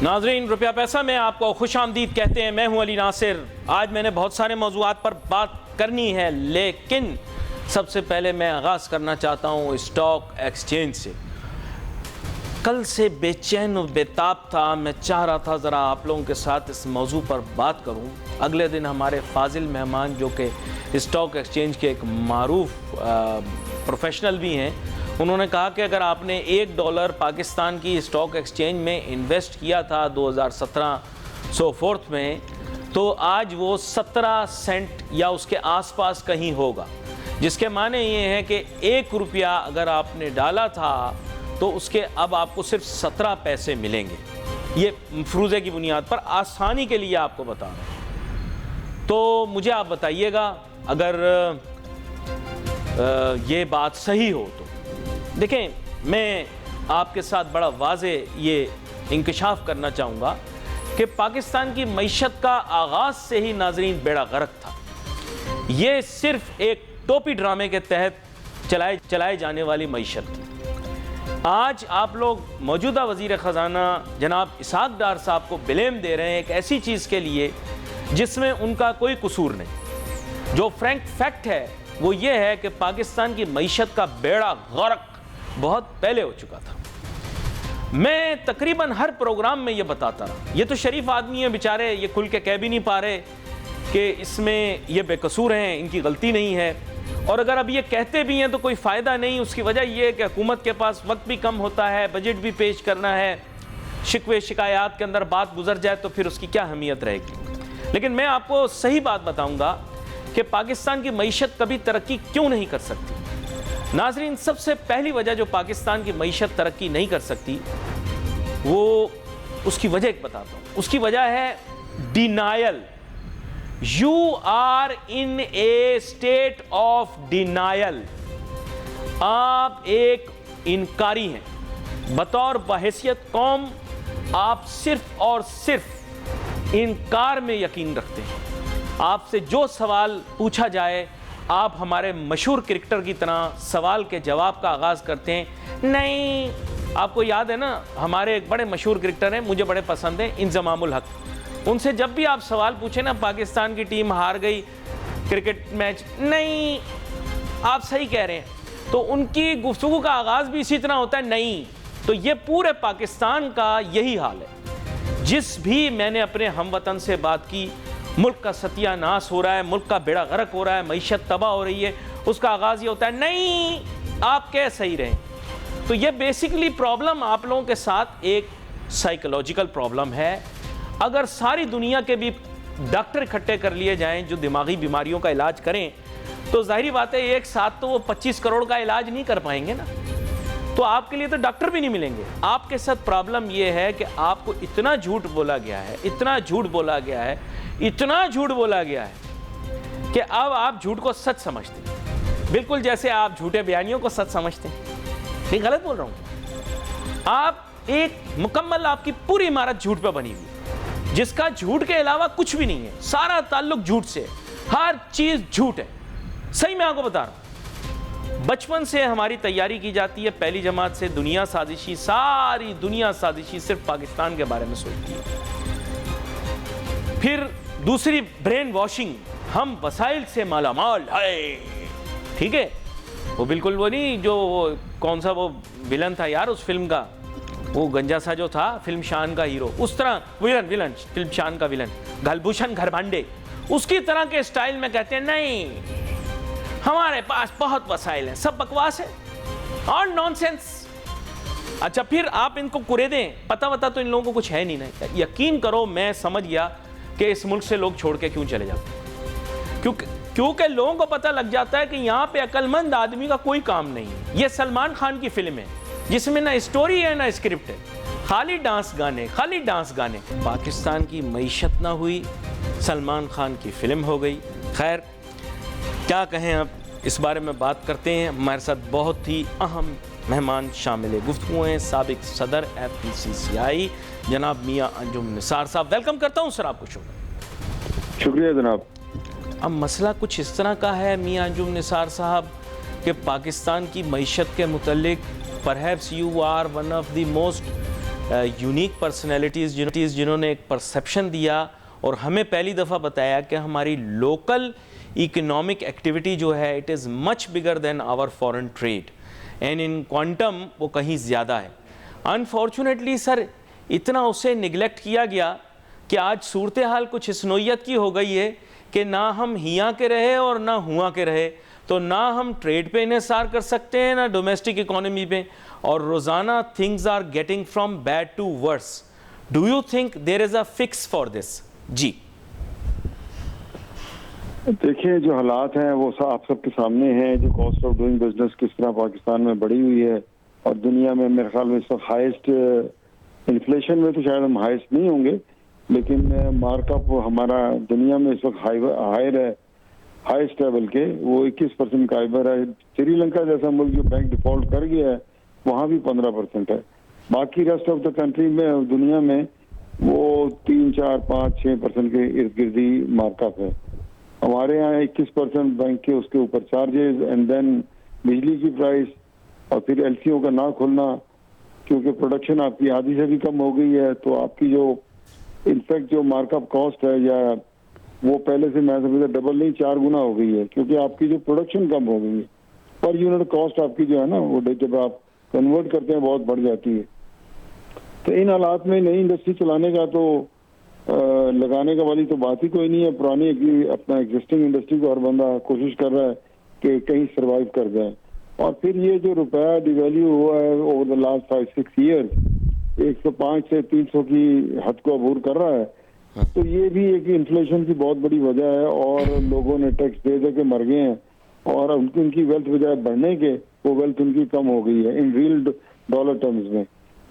नाजरीन, रुपया पैसा में आपको खुश आमदीद कहते हैं। मैं हूं अली नासिर। आज मैंने बहुत सारे मौज़ूआत पर बात करनी है, लेकिन सबसे पहले मैं आगाज़ करना चाहता हूं स्टॉक एक्सचेंज से। कल से बेचैन और बेताब था, मैं चाह रहा था ज़रा आप लोगों के साथ इस मौजू पर बात करूं। अगले दिन हमारे फाजिल मेहमान जो कि स्टॉक एक्सचेंज के एक मारूफ प्रोफेशनल भी हैं, उन्होंने कहा कि अगर आपने $1 पाकिस्तान की स्टॉक एक्सचेंज में इन्वेस्ट किया था 2017 में, तो आज वो 17 सेंट या उसके आसपास कहीं होगा, जिसके माने ये हैं कि ₹1 अगर आपने डाला था तो उसके अब आपको सिर्फ 17 पैसे मिलेंगे। ये मफरूज़े की बुनियाद पर आसानी के लिए आपको बता रहा हूँ। तो मुझे आप बताइएगा अगर ये बात सही हो तो। देखें, मैं आपके साथ बड़ा वाज़े ये इंकशाफ करना चाहूँगा कि पाकिस्तान की मईशत का आगाज़ से ही नाजरीन बेड़ा गर्क था। ये सिर्फ एक टोपी ड्रामे के तहत चलाए जाने वाली मईशत थी। आज आप लोग मौजूदा वज़ीर ख़ज़ाना जनाब इसहाक डार साहब को ब्लेम दे रहे हैं एक ऐसी चीज़ के लिए जिसमें उनका कोई कसूर नहीं। जो फ्रैंक फैक्ट है वो ये है कि पाकिस्तान की मईशत का बेड़ा गर्क बहुत पहले हो चुका था। मैं तकरीबन हर प्रोग्राम में ये बताता रहा। ये तो शरीफ आदमी है बेचारे, ये खुल के कह भी नहीं पा रहे कि इसमें ये बेकसूर हैं, इनकी गलती नहीं है। और अगर अब ये कहते भी हैं तो कोई फ़ायदा नहीं। उसकी वजह यह है कि हुकूमत के पास वक्त भी कम होता है, बजट भी पेश करना है, शिकवे शिकायत के अंदर बात गुजर जाए तो फिर उसकी क्या अहमियत रहेगी। लेकिन मैं आपको सही बात बताऊंगा कि पाकिस्तान की मईशत कभी तरक्की क्यों नहीं कर सकती। नाजरीन, सबसे पहली वजह जो पाकिस्तान की मईशत तरक्की नहीं कर सकती वो उसकी वजह एक बताता हूँ। उसकी वजह है denial. You are in a state of denial. आप एक इनकारी हैं। बतौर बहैसियत कौम आप सिर्फ और सिर्फ इनकार में यकीन रखते हैं। आपसे जो सवाल पूछा जाए आप हमारे मशहूर क्रिकेटर की तरह सवाल के जवाब का आगाज़ करते हैं। नहीं, आपको याद है ना, हमारे एक बड़े मशहूर क्रिकेटर हैं, मुझे बड़े पसंद हैं, इंजमामुल हक। उनसे जब भी आप सवाल पूछे ना, पाकिस्तान की टीम हार गई क्रिकेट मैच, नहीं आप सही कह रहे हैं, तो उनकी गुफ्तगू का आगाज़ भी इसी तरह होता है, नहीं। तो ये पूरे पाकिस्तान का यही हाल है। जिस भी मैंने अपने हमवतन से बात की, मुल्क का सत्यानाश हो रहा है, मुल्क का बेड़ा गर्क हो रहा है, मईशत तबाह हो रही है, उसका आगाज़ ये होता है, नहीं आप क्या सही रहें। तो ये बेसिकली प्रॉब्लम आप लोगों के साथ एक साइकोलॉजिकल प्रॉब्लम है। अगर सारी दुनिया के भी डॉक्टर इकट्ठे कर लिए जाएं जो दिमागी बीमारियों का इलाज करें, तो जाहिर बात है एक साथ तो वो 25 करोड़ का इलाज नहीं कर पाएंगे ना। तो आपके लिए तो डॉक्टर भी नहीं मिलेंगे। आपके साथ प्रॉब्लम ये है कि आपको इतना झूठ बोला गया है, इतना झूठ बोला गया है, इतना झूठ बोला गया है कि अब आप झूठ को सच समझते हैं, बिल्कुल जैसे आप झूठे बयानियों को सच समझते हैं। ये गलत बोल रहा हूँ। आप एक मुकम्मल आपकी पूरी इमारत झूठ पे बनी हुई है, जिसका झूठ के अलावा कुछ भी नहीं है। सारा ताल्लुक झूठ से, हर चीज झूठ है। सही मैं आपको बता रहा हूं। बचपन से हमारी तैयारी की जाती है, पहली जमात से दुनिया साजिशी, सारी दुनिया साजिशी सिर्फ पाकिस्तान के बारे में सोचती है। फिर दूसरी ब्रेन वॉशिंग, हम वसाइल से मालामाल है, ठीक है। वो बिल्कुल वो नहीं जो कौन सा वो विलन था यार उस फिल्म का, वो गंजा सा जो था, फिल्म शान का हीरो, उस तरह विलन फिल्म शान का विलन गलभूषण घरभांडे, उसकी तरह के स्टाइल में कहते हैं नहीं हमारे पास बहुत वसाइल हैं, सब बकवास है और नॉनसेंस। अच्छा, फिर आप इनको कुरेदें, पता तो इन लोगों को कुछ है नहीं ना। यकीन करो मैं समझ गया कि इस मुल्क से लोग छोड़ के क्यों चले जाते हैं, क्योंकि लोगों को पता लग जाता है कि यहाँ पे अक्लमंद आदमी का कोई काम नहीं है। ये सलमान खान की फिल्म है जिसमें ना स्टोरी है ना स्क्रिप्ट है, खाली डांस गाने, खाली डांस गाने। पाकिस्तान की मईशत ना हुई, सलमान खान की फिल्म हो गई। खैर क्या कहें, अब इस बारे में बात करते हैं। हमारे साथ बहुत ही अहम मेहमान शामिल है। गुफ्तगू हैं साबिक सदर FPCCI जनाब मियां अंजुम निसार साहब। वेलकम करता हूं सर आपको। शुक्रिया जनाब। अब मसला कुछ इस तरह का है मियां अंजुम निसार साहब कि पाकिस्तान की मईशत के मुतल्लिक perhaps you are one of the most unique personalities जिन्होंने एक परसेप्शन दिया और हमें पहली दफ़ा बताया कि हमारी लोकल इकोनॉमिक एक्टिविटी जो है it is much bigger than our foreign trade and in quantum वो कहीं ज़्यादा है। अनफॉर्चुनेटली सर इतना उसे निगलेक्ट किया गया कि आज सूरत हाल कुछ इस नोयत की हो गई है कि ना हम हियाँ के रहे और ना हुआ के रहे, तो ना हम ट्रेड पे इन्हिसार कर सकते हैं ना डोमेस्टिक इकोनॉमी पे, और रोज़ाना things are getting from bad to worse. Do you think there is a fix for this? जी देखिए, जो हालात हैं वो आप सबके सामने हैं। जो कॉस्ट ऑफ डूइंग बिजनेस किस तरह पाकिस्तान में बढ़ी हुई है और दुनिया में मेरे ख्याल में इस वक्त हाईएस्ट, इन्फ्लेशन में तो शायद हम हाईएस्ट नहीं होंगे, लेकिन मार्कअप हमारा दुनिया में इस वक्त हायर है, हाईएस्ट है, बल्कि वो 21% का हाइबर है। श्रीलंका जैसा मुल्क जो बैंक डिफॉल्ट कर गया है वहाँ भी 15% है। बाकी रेस्ट ऑफ द कंट्री में दुनिया में वो 3, 4, 5, 6% के इर्द गिर्द ही मार्कअप है। हमारे यहाँ 21% बैंक के उसके ऊपर चार्जेस एंड देन बिजली की प्राइस और फिर एलसीओ का ना खुलना, क्योंकि प्रोडक्शन आपकी आधी से भी कम हो गई है, तो आपकी जो इनफैक्ट जो मार्कअप कॉस्ट है या वो पहले से मैं समझता डबल नहीं 4 गुना हो गई है, क्योंकि आपकी जो प्रोडक्शन कम हो गई है। पर यूनिट कॉस्ट आपकी जो है ना वो जब आप कन्वर्ट करते हैं बहुत बढ़ जाती है। तो इन हालात में नई इंडस्ट्री चलाने का तो लगाने का वाली तो बात ही कोई नहीं है। पुरानी अपना एग्जिस्टिंग इंडस्ट्री को हर बंदा कोशिश कर रहा है कि कहीं सर्वाइव कर जाए। और फिर ये जो रुपया डिवैल्यू हुआ है ओवर द लास्ट 5-6 ईयर्स, 105 से 300 की हद को अबूर कर रहा है, तो ये भी एक इन्फ्लेशन की बहुत बड़ी वजह है। और लोगों ने टैक्स दे दे के मर गए हैं और उनकी वेल्थ बजाय बढ़ने के वो वेल्थ उनकी कम हो गई है इन रियल डॉलर टर्म्स में।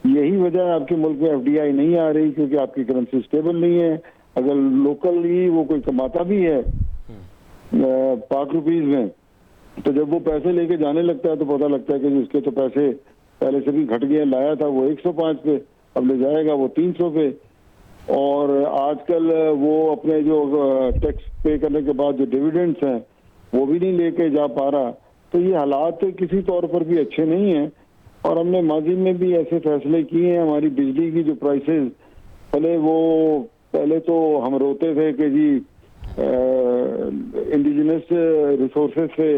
यही वजह है आपके मुल्क में एफडीआई नहीं आ रही, क्योंकि आपकी करेंसी स्टेबल नहीं है। अगर लोकली वो कोई कमाता भी है पाक रुपीज में, तो जब वो पैसे लेके जाने लगता है तो पता लगता है कि उसके तो पैसे पहले से भी घट गए। लाया था वो 105 पे, अब ले जाएगा वो 300 पे। और आजकल वो अपने जो टैक्स पे करने के बाद जो डिविडेंड्स हैं वो भी नहीं लेके जा पा रहा। तो ये हालात किसी तौर पर भी अच्छे नहीं हैं। और हमने माजी में भी ऐसे फैसले किए हैं। हमारी बिजली की जो प्राइसेस, पहले तो हम रोते थे कि जी इंडिजिनस रिसोर्सेज से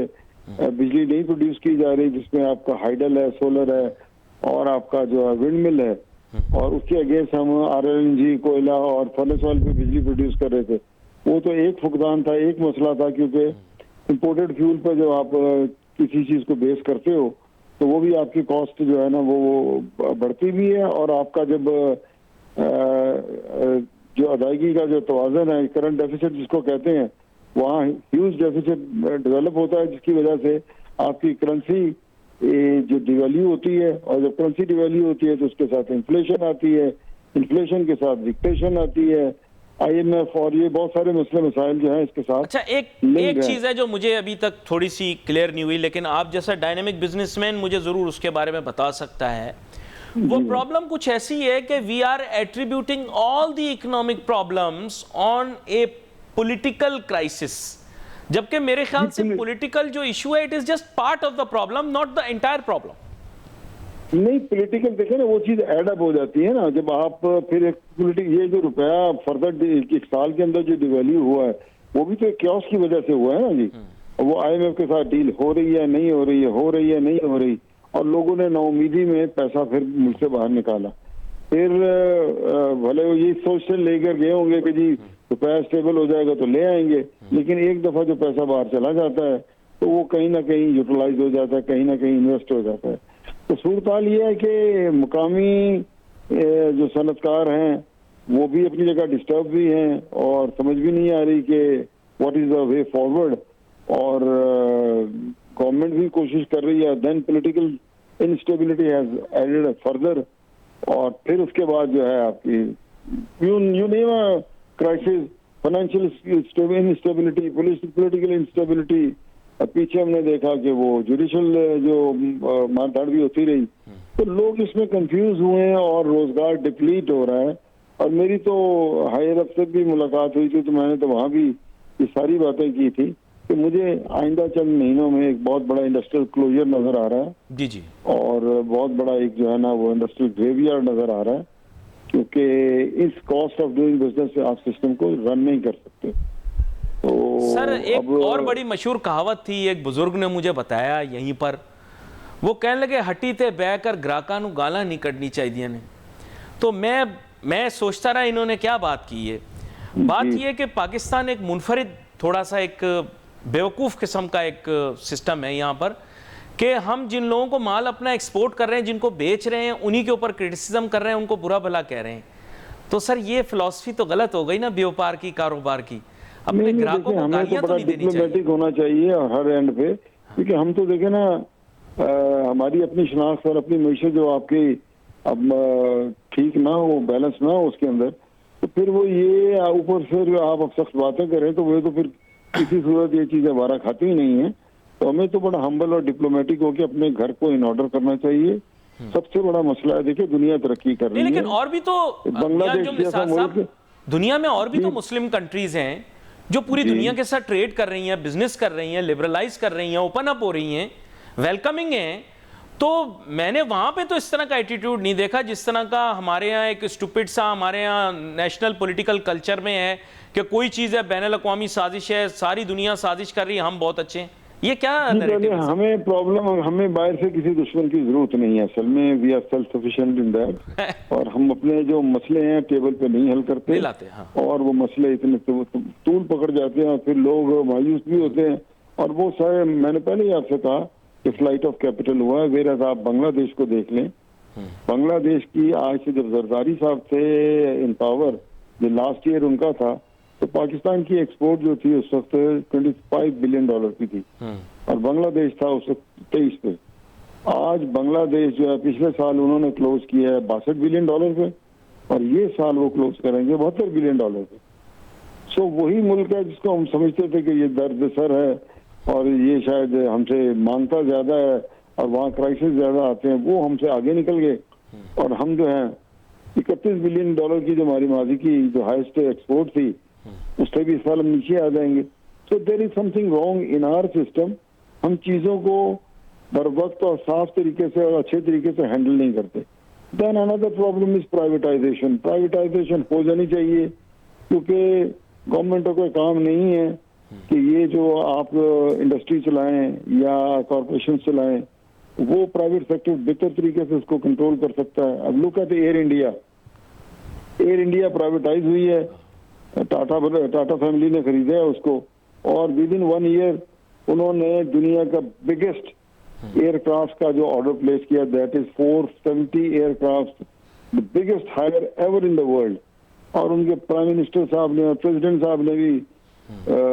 बिजली नहीं प्रोड्यूस की जा रही, जिसमें आपका हाइडल है, सोलर है और आपका जो है विंड मिल है, और उसके अगेंस्ट हम आरएलएनजी, कोयला और फर्नेस ऑयल पे बिजली प्रोड्यूस कर रहे थे। वो तो एक फुकदान था, एक मसला था, क्योंकि इंपोर्टेड फ्यूल पर जब आप किसी चीज को बेस करते हो तो वो भी आपकी कॉस्ट जो है ना वो बढ़ती भी है। और आपका जब जो अदायगी का जो तवाज़न है, करंट डेफिसिट जिसको कहते हैं, वहाँ ह्यूज डेफिसिट डेवलप होता है, जिसकी वजह से आपकी करेंसी जो डिवैल्यू होती है, और जब करेंसी डिवैल्यू होती है तो उसके साथ इन्फ्लेशन आती है, इन्फ्लेशन के साथ डिक्टेशन आती है, IMF और ये बहुत सारे मसले मसाइल जो हैं इसके साथ। अच्छा, एक चीज़ है जो मुझे अभी तक थोड़ी सी क्लियर नहीं हुई, लेकिन आप जैसा डायनेमिक बिजनेसमैन मुझे ज़रूर उसके बारे में बता सकता है। वो प्रॉब्लम कुछ ऐसी है कि we are attributing all the economic problems on a political crisis, जबकि मेरे ख्याल से पॉलिटिकल जो इशू है it is just part of the problem, not the entire problem. नहीं, पॉलिटिकल देखे ना वो चीज एडअप हो जाती है ना, जब आप फिर ये जो रुपया फर्दर एक साल के अंदर जो डिवैल्यू हुआ है वो भी तो क्योस की वजह से हुआ है ना जी। वो IMF के साथ डील हो रही है, नहीं हो रही है, हो रही है, नहीं हो रही, और लोगों ने नाउमीदी में पैसा फिर मुल्क से बाहर निकाला। फिर भले वो ये सोच से लेकर गए होंगे कि जी रुपया स्टेबल हो जाएगा तो ले आएंगे, लेकिन एक दफा जो पैसा बाहर चला जाता है तो वो कहीं ना कहीं यूटिलाइज हो जाता है, कहीं ना कहीं इन्वेस्ट हो जाता है। तो सूरत हाल ये है कि मुकामी जो सनतकार हैं वो भी अपनी जगह डिस्टर्ब भी हैं और समझ भी नहीं आ रही कि what is the way forward, और गवर्नमेंट भी कोशिश कर रही है। Then political instability has added further, और फिर उसके बाद जो है आपकी you name crisis, financial instability, political instability. पीछे हमने देखा कि वो जुडिशल जो मारधाड़ भी होती रही, तो लोग इसमें कंफ्यूज हुए हैं और रोजगार डिप्लीट हो रहा है। और मेरी तो हायर अफसर भी मुलाकात हुई थी, तो मैंने तो वहाँ भी ये सारी बातें की थी कि मुझे आइंदा चंद महीनों में एक बहुत बड़ा इंडस्ट्रियल क्लोजर नजर आ रहा है जी जी, और बहुत बड़ा एक जो है ना वो इंडस्ट्रियल ग्रेवयार्ड नजर आ रहा है। क्योंकि इस कॉस्ट ऑफ डूइंग बिजनेस से आप सिस्टम को रन नहीं कर सकते। तो सर एक और बड़ी मशहूर कहावत थी, एक बुजुर्ग ने मुझे बताया यहीं पर, वो कहने लगे हट्टी ते बहकर ग्राहकां नूं गालां नहीं कढ़नी चाहिए ने। तो मैं सोचता रहा इन्होंने क्या बात की है। बात यह है कि पाकिस्तान एक मुनफरिद थोड़ा सा एक बेवकूफ़ किस्म का एक सिस्टम है यहाँ पर, कि हम जिन लोगों को माल अपना एक्सपोर्ट कर रहे हैं, जिनको बेच रहे हैं, उन्हीं के ऊपर क्रिटिसिज्म कर रहे हैं, उनको बुरा भला कह रहे हैं। तो सर ये फिलॉसफी तो गलत हो गई ना व्यापार की, कारोबार की। अपने ग्राहकों को गालियां तो नहीं देनी चाहिए। डिप्लोमेटिक होना चाहिए और हर एंड पे, क्योंकि हम तो देखें ना, हमारी अपनी शनाख्त और अपनी मैशत जो आपकी अब ठीक ना हो, बैलेंस ना हो उसके अंदर, तो फिर वो ये ऊपर से आप अब सख्त बातें करें तो वो तो फिर किसी सूरत ये चीजें हमारा खाती ही नहीं है। तो हमें तो बड़ा हम्बल और डिप्लोमेटिक होकर अपने घर को इन ऑर्डर करना चाहिए। सबसे बड़ा मसला है, देखिए दुनिया तरक्की कर रही है, लेकिन और भी तो बांग्लादेश जैसा मुल्क, दुनिया में और भी तो मुस्लिम कंट्रीज हैं जो पूरी दुनिया के साथ ट्रेड कर रही हैं, बिजनेस कर रही हैं, लिबरलाइज कर रही हैं, ओपन अप हो रही हैं, वेलकमिंग हैं। तो मैंने वहां पे तो इस तरह का एटीट्यूड नहीं देखा जिस तरह का हमारे यहाँ एक स्टूपिड सा हमारे यहाँ नेशनल पॉलिटिकल कल्चर में है कि कोई चीज़ है बैनुल अक़वामी साजिश है, सारी दुनिया साजिश कर रही है, हम बहुत अच्छे हैं। ये क्या नैरेटिव है? हमें प्रॉब्लम, हमें बाहर से किसी दुश्मन की जरूरत नहीं है। असल में we are self sufficient in that, और हम अपने जो मसले हैं टेबल पे नहीं हल करते, हाँ। और वो मसले इतने तूल पकड़ जाते हैं और फिर लोग मायूस भी होते हैं। और वो सारे, मैंने पहले ही आपसे कहा कि फ्लाइट ऑफ कैपिटल हुआ है। वेरएज़ आप बांग्लादेश को देख लें, बांग्लादेश की आज से जब जरदारी साहब थे इन पावर, जो लास्ट ईयर उनका था, तो पाकिस्तान की एक्सपोर्ट जो थी उस वक्त $25 बिलियन की थी, और बांग्लादेश था उस वक्त 23 पे। आज बांग्लादेश जो है पिछले साल उन्होंने क्लोज किया है $62 बिलियन पे, और ये साल वो क्लोज करेंगे $72 बिलियन पे। सो वही मुल्क है जिसको हम समझते थे कि ये दर्द सर है और ये शायद हमसे मांगता ज्यादा है और वहाँ क्राइसिस ज्यादा आते हैं, वो हमसे आगे निकल गए। और हम जो है $31 बिलियन की जो हमारी माजी की जो हाईएस्ट एक्सपोर्ट थी, उससे भी इस साल हम नीचे आ जाएंगे। So there is something wrong in our system. हम चीजों को बर वक्त और साफ तरीके से और अच्छे तरीके से हैंडल नहीं करते। Then another problem is privatisation. Privatisation हो जानी चाहिए, क्योंकि गवर्नमेंटों का काम नहीं है कि ये जो आप इंडस्ट्री चलाएं या कॉरपोरेशन चलाएं, वो प्राइवेट सेक्टर बेहतर तरीके से उसको कंट्रोल कर सकता है। अब look at air India. Air India privatise हुई है, टाटा फैमिली ने खरीदा है उसको, और विद इन 1 ईयर उन्होंने दुनिया का बिगेस्ट एयरक्राफ्ट का जो ऑर्डर प्लेस किया, that is 470 aircraft, the biggest hire ever in the world. और उनके प्राइम मिनिस्टर साहब ने और प्रेसिडेंट साहब ने भी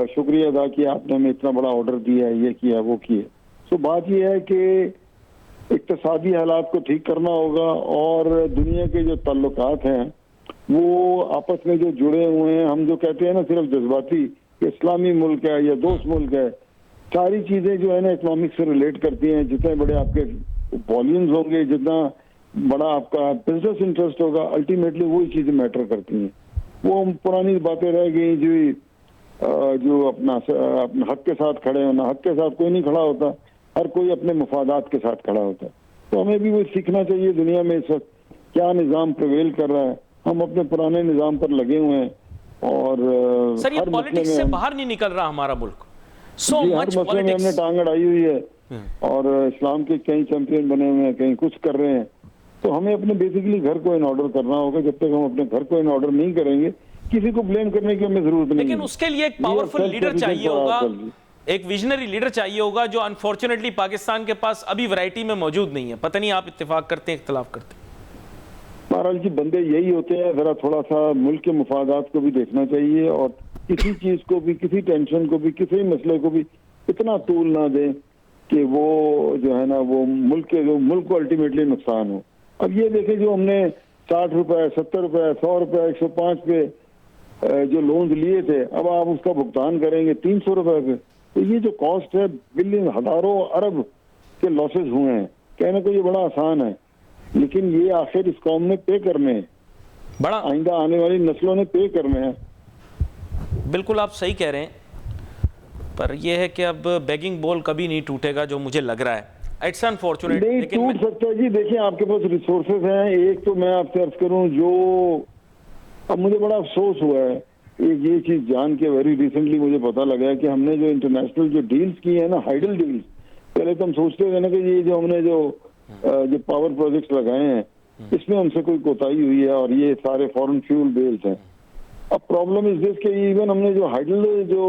शुक्रिया अदा किया, आपने हमें इतना बड़ा ऑर्डर दिया है, ये किया वो किया। सो बात यह है कि इक्तिसादी हालात को ठीक करना होगा, और दुनिया के जो ताल्लुकात हैं वो आपस में जो जुड़े हुए हैं, हम जो कहते हैं ना सिर्फ जज्बाती इस्लामी मुल्क है या दोस्त मुल्क है, सारी चीजें जो है ना इकोनॉमिक से रिलेट करती हैं। जितने बड़े आपके वॉल्यूम्स होंगे, जितना बड़ा आपका बिजनेस इंटरेस्ट होगा, अल्टीमेटली वही चीजें मैटर करती हैं। वो पुरानी बातें रह गई जो अपना हक के साथ खड़े होना, हक के साथ कोई नहीं खड़ा होता, हर कोई अपने मफादात के साथ खड़ा होता है। तो हमें भी वो सीखना चाहिए दुनिया में इस वक्त क्या निज़ाम प्रिवेल कर रहा है। हम अपने पुराने निज़ाम पर लगे हुए हैं, और सर ये पॉलिटिक्स से बाहर नहीं निकल रहा हमारा मुल्क। हर मसले में हमने टांग अड़ाई हुई है, और इस्लाम के कई चैंपियन बने हुए हैं, कहीं कुछ कर रहे हैं। तो हमें अपने बेसिकली घर को इन ऑर्डर करना होगा। जब तक हम अपने घर को इन ऑर्डर नहीं करेंगे, किसी को ब्लेम करने की हमें जरूरत नहीं। लेकिन उसके लिए एक पावरफुल लीडर चाहिए होगा, एक विजनरी लीडर चाहिए होगा, जो अनफॉर्चुनेटली पाकिस्तान के पास अभी वैरायटी में मौजूद नहीं है। पता नहीं आप इत्तेफाक करते हैं, इख्तिलाफ करते हैं? बहरहाल जी, बंदे यही होते हैं, जरा थोड़ा सा मुल्क के मफादात को भी देखना चाहिए, और किसी चीज को भी, किसी टेंशन को भी, किसी मसले को भी इतना तूल ना दें कि वो जो है ना वो मुल्क को अल्टीमेटली नुकसान हो। अब ये देखें, जो हमने 60 रुपए, 70 रुपए, 100 रुपए, 105 पे जो लोन लिए थे, अब आप उसका भुगतान करेंगे 300 रुपए पे। तो ये जो कॉस्ट है, बिलियन, हजारों अरब के लॉसेज हुए हैं। कहने को ये बड़ा आसान है, लेकिन ये आखिर इस कौम ने पे करने हैं, बड़ा आइंदा आने वाली नस्लों ने पे करने हैं। बिल्कुल आप सही कह रहे हैं, पर यह है कि अब बेगिंग बोल कभी नहीं टूटेगा, जो मुझे लग रहा है। It's unfortunate. नहीं लेकिन टूट सकता है जी। देखिए आपके पास रिसोर्सेज हैं। एक तो मैं आपसे अर्ज करूं, जो अब मुझे बड़ा अफसोस हुआ है एक ये चीज जान के, वेरी रिसेंटली मुझे पता लगा है कि हमने जो इंटरनेशनल जो डील्स की है ना, हाइडल डील्स, पहले तो हम सोचते थे ना कि ये जो हमने जो पावर प्रोजेक्ट्स लगाए हैं इसमें हमसे कोई कोताही हुई है और ये सारे फॉरेन फ्यूल बेल्स हैं। अब प्रॉब्लम इज दिस के इवन हमने जो हाइडल जो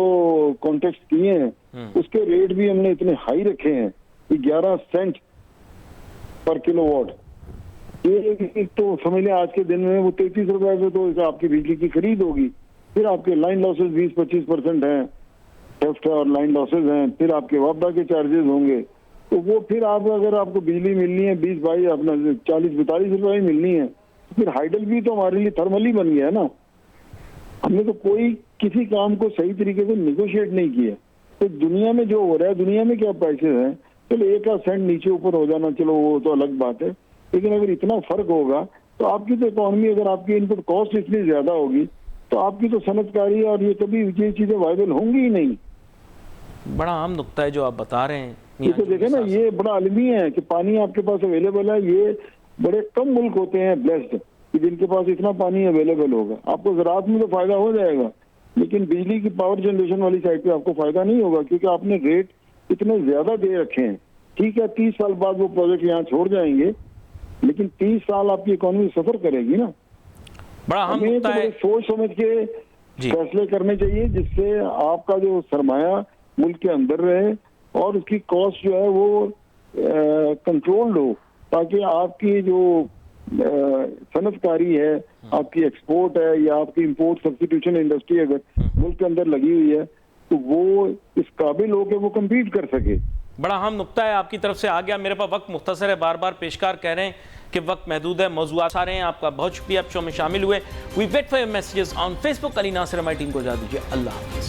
कॉन्ट्रैक्ट किए हैं उसके रेट भी हमने इतने हाई रखे हैं कि 11 सेंट पर किलोवाट। ये तो समझ लें आज के दिन में वो 33 रुपए पे तो आपकी बिजली की खरीद होगी। फिर आपके लाइन लॉसेज 20-25% हैं, थेफ्ट है और लाइन लॉसेज हैं। फिर आपके वापडा के चार्जेस होंगे, तो वो फिर आप अगर आपको बिजली मिलनी है 20-22 अपना 40-42 रुपए ही मिलनी है, तो फिर हाइडल भी तो हमारे लिए थर्मल ही बन गया है ना। हमने तो कोई किसी काम को सही तरीके से निगोशिएट नहीं किया। तो दुनिया में जो हो रहा है, दुनिया में क्या प्राइसेस हैं, चलो 1 सेंट नीचे ऊपर हो जाना, चलो वो तो अलग बात है, लेकिन अगर इतना फर्क होगा तो आपकी तो इकोनॉमी, अगर आपकी इनपुट कॉस्ट इतनी ज्यादा होगी तो आपकी तो सनतकारी और ये कभी ये चीजें वायबल होंगी ही नहीं। बड़ा आम नुक्ता है जो आप बता रहे हैं। ये तो देखे ना, ये बड़ा आलमी है कि पानी आपके पास अवेलेबल है। ये बड़े कम मुल्क होते हैं ब्लेस्ड कि जिनके पास इतना पानी अवेलेबल होगा। आपको ज़राअत में तो फायदा हो जाएगा, लेकिन बिजली की पावर जनरेशन वाली साइड पे आपको फायदा नहीं होगा, क्योंकि आपने रेट इतने ज्यादा दे रखे हैं। ठीक है 30 साल बाद वो प्रोजेक्ट यहाँ छोड़ जाएंगे, लेकिन 30 साल आपकी इकोनॉमी सफर करेगी ना। बड़ा अहम हमें मुद्दा तो है। सोच समझ के फैसले करने चाहिए जिससे आपका जो सरमाया मुल्क के अंदर रहे और उसकी कॉस्ट जो है वो कंट्रोल्ड हो, ताकि आपकी जो सनतकारी है, आपकी एक्सपोर्ट है या आपकी इंपोर्ट सब्स्टिट्यूशन इंडस्ट्री अगर मुल्क के अंदर लगी हुई है तो वो इस काबिल हो के वो कम्पीट कर सके। बड़ा अहम नुक्ता है आपकी तरफ से आ गया। मेरे पास वक्त मुख्तसर है, बार बार पेशकार कह रहे हैं कि वक्त महदूद है, मौजूद सारे हैं। आपका बहुत शुक्रिया आप शो में शामिल हुए। We wait for your messages on Facebook. Ali Nasir हमारी टीम को इजाज़त दीजिए। अल्लाह हाफ़िज़।